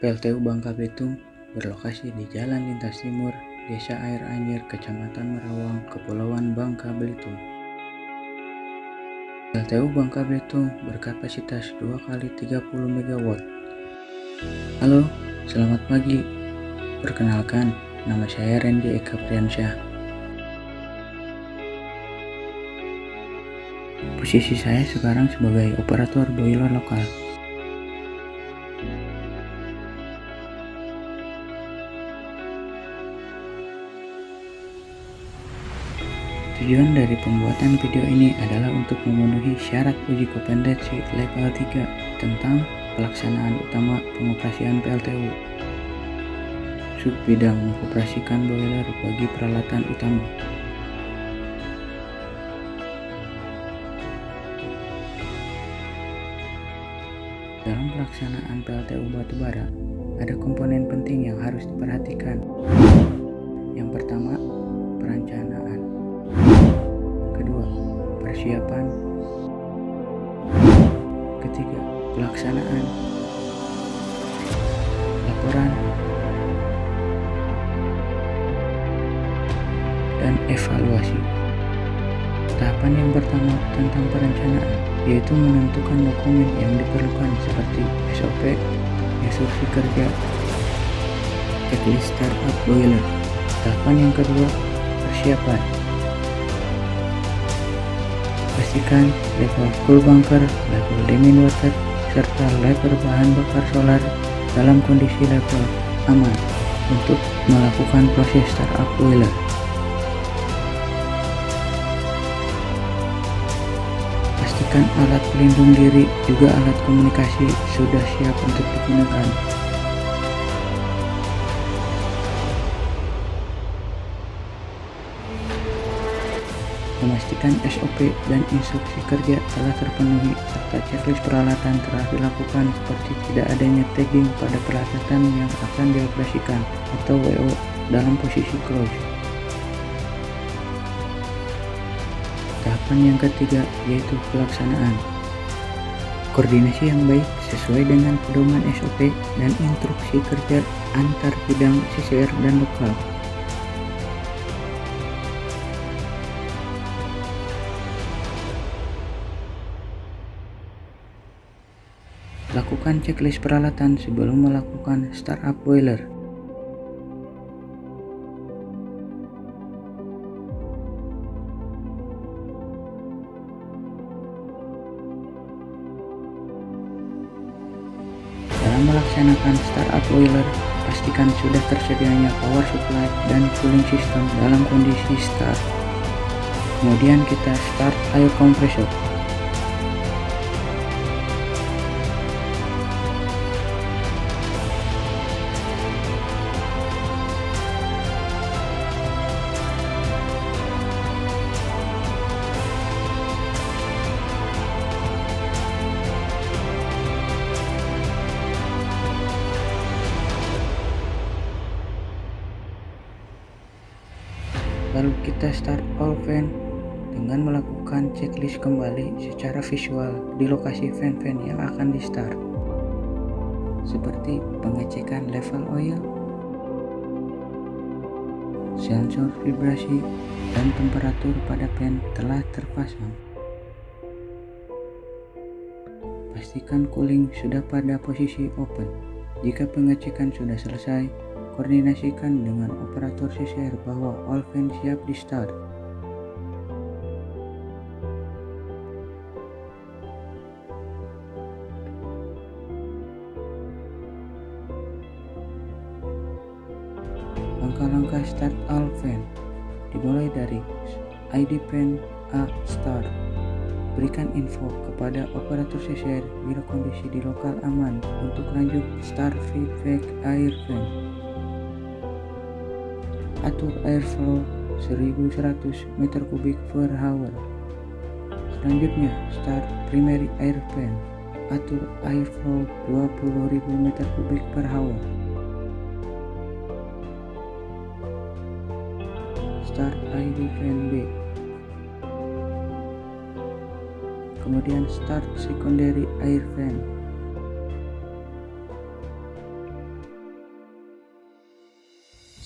PLTU Bangka Belitung berlokasi di Jalan Lintas Timur, Desa Air Anjir, Kecamatan Merawang, Kepulauan Bangka Belitung. PLTU Bangka Belitung berkapasitas 2x30 MW. Halo, selamat pagi. Perkenalkan, nama saya Randy Eka Priyansyah. Posisi saya sekarang sebagai operator boiler lokal. Tujuan dari pembuatan video ini adalah untuk memenuhi syarat uji kompetensi level 3 tentang pelaksanaan utama pengoperasian PLTU. Sub bidang mengoperasikan boiler bagi peralatan utama. Dalam pelaksanaan PLTU batubara, ada komponen penting yang harus diperhatikan. Yang pertama, perencanaan. Kedua, persiapan. Ketiga, pelaksanaan. Laporan dan evaluasi. Tahapan yang pertama tentang perencanaan, yaitu menentukan dokumen yang diperlukan seperti SOP, instruksi kerja, checklist startup boiler. Tahapan yang kedua, persiapan. Pastikan level cool bunker, level dimin water, serta level bahan bakar solar dalam kondisi level aman untuk melakukan proses startup boiler. Pastikan alat pelindung diri juga alat komunikasi sudah siap untuk digunakan. Memastikan SOP dan instruksi kerja telah terpenuhi serta checklist peralatan telah dilakukan seperti tidak adanya tagging pada peralatan yang akan dioperasikan atau WO dalam posisi close. Tahapan yang ketiga yaitu pelaksanaan. Koordinasi yang baik sesuai dengan pedoman SOP dan instruksi kerja antar bidang CCR dan lokal. Lakukan checklist peralatan sebelum melakukan startup boiler. Dalam melaksanakan startup boiler, pastikan sudah tersedianya power supply dan cooling system dalam kondisi start. Kemudian kita start air compressor. Lalu kita start all fan dengan melakukan checklist kembali secara visual di lokasi fan-fan yang akan di start, seperti pengecekan level oil, sensor vibrasi, dan temperatur pada fan telah terpasang. Pastikan cooling sudah pada posisi open. Jika pengecekan sudah selesai, koordinasikan dengan operator CCR bahwa all fan siap di start. Langkah-langkah start all fan dimulai dari ID fan A start. Berikan info kepada operator CCR bila kondisi di lokal aman untuk lanjut start feedback air fan. Atur airflow 1100 m3 per hour. Selanjutnya, start primary air fan. Atur airflow 20.000 m3 per hour. Start ID fan B. Kemudian start secondary air fan.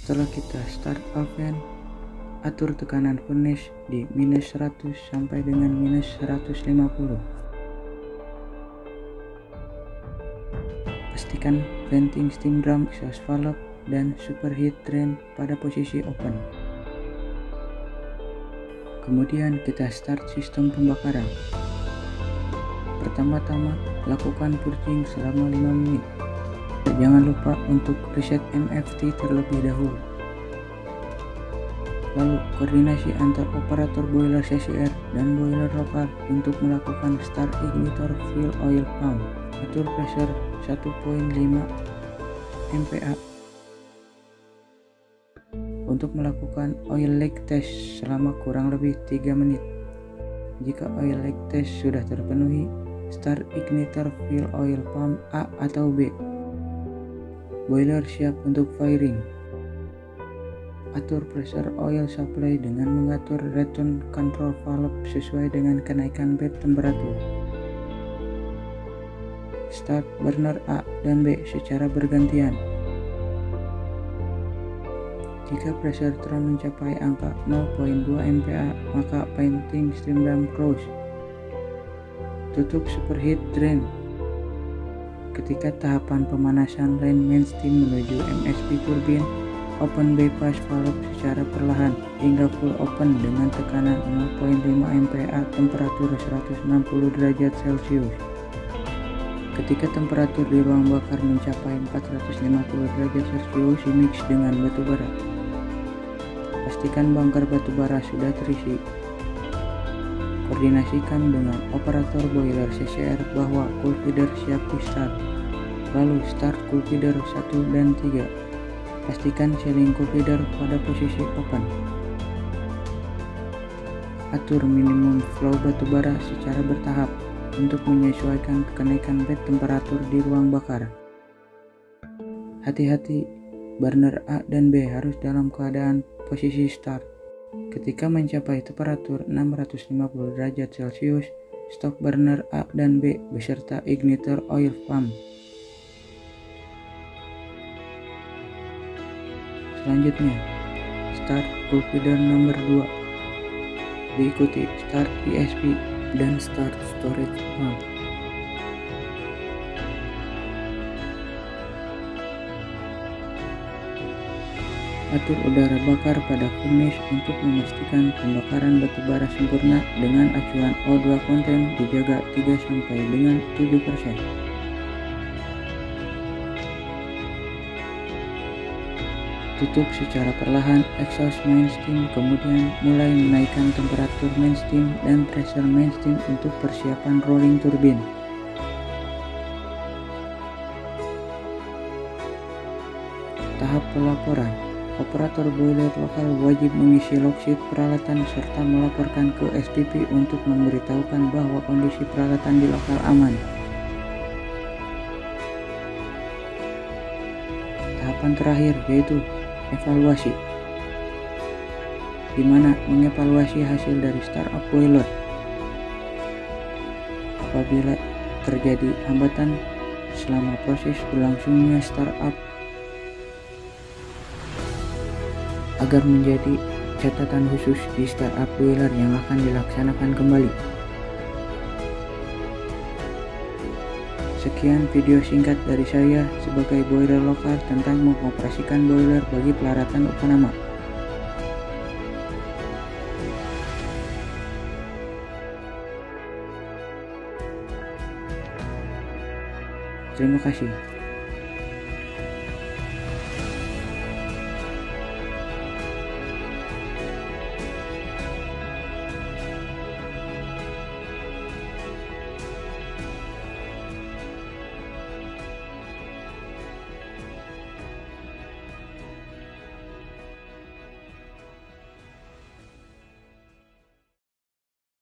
Setelah kita start oven, atur tekanan furnace di -100 sampai dengan -150. Pastikan venting steam drum, exhaust valve, dan superheat drain pada posisi open. Kemudian kita start sistem pembakaran. Pertama-tama, lakukan purging selama 5 menit. Jangan lupa untuk reset MFT terlebih dahulu. Lalu, koordinasi antar operator boiler CCR dan boiler lokal untuk melakukan start ignitor fuel oil pump. Atur pressure 1.5 MPa. Untuk melakukan oil leak test selama kurang lebih 3 menit. Jika oil leak test sudah terpenuhi, start ignitor fuel oil pump A atau B. Boiler siap untuk firing. Atur pressure oil supply dengan mengatur return control valve sesuai dengan kenaikan bed temperatur. Start burner A dan B secara bergantian. Jika pressure telah mencapai angka 0.2 MPa, maka venting steam drum close. Tutup superheat drain. Ketika tahapan pemanasan line main steam menuju MSP turbine, open bypass valve secara perlahan hingga full open dengan tekanan 0.5 MPa, temperatur 160 derajat Celcius. Ketika temperatur di ruang bakar mencapai 450 derajat Celcius, dimix dengan batu bara. Pastikan bangker batu bara sudah terisi. Koordinasikan dengan operator boiler CCR bahwa cool feeder siap di start. Lalu start cool feeder 1 dan 3. Pastikan sealing cool feeder pada posisi open. Atur minimum flow batu bara secara bertahap untuk menyesuaikan kenaikan bed temperatur di ruang bakar. Hati-hati, burner A dan B harus dalam keadaan posisi start. Ketika mencapai temperatur 650 derajat Celcius, stop burner A dan B beserta ignitor oil pump. Selanjutnya, start cool feeder nomor 2. Diikuti start ESP dan start storage pump. Atur udara bakar pada furnace untuk memastikan pembakaran batu bara sempurna dengan acuan O2 konten dijaga 3 sampai dengan 7%. Tutup secara perlahan exhaust main steam, kemudian mulai menaikkan temperatur main steam dan pressure main steam untuk persiapan rolling turbine. Tahap pelaporan. Operator boiler lokal wajib mengisi logsheet peralatan serta melaporkan ke SPP untuk memberitahukan bahwa kondisi peralatan di lokal aman. Tahapan terakhir yaitu evaluasi, di mana mengevaluasi hasil dari startup boiler. Apabila terjadi hambatan selama proses berlangsungnya startup, agar menjadi catatan khusus di startup boiler yang akan dilaksanakan kembali. Sekian video singkat dari saya sebagai boiler lokal tentang mengoperasikan boiler bagi pelaratan Upanama. Terima kasih.